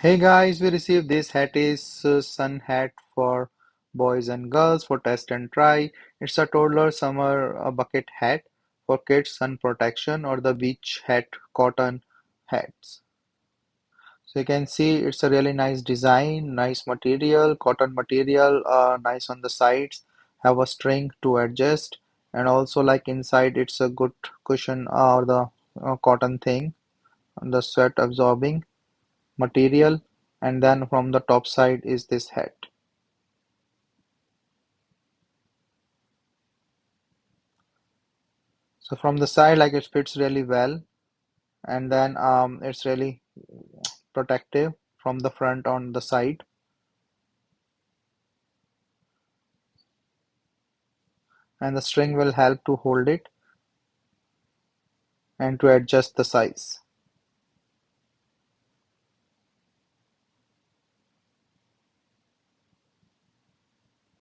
Hey guys, we received this hat is sun hat for boys and girls for test and try. It's a toddler summer bucket hat for kids sun protection or the beach hat cotton hats. So you can see it's a really nice design, nice material, cotton material, nice on the sides, have a string to adjust and also like inside it's a good cushion or the cotton thing, the sweat absorbing material, and then from the top side is this hat. So from the side, like it fits really well, and then it's really protective from the front on the side, and the string will help to hold it and to adjust the size.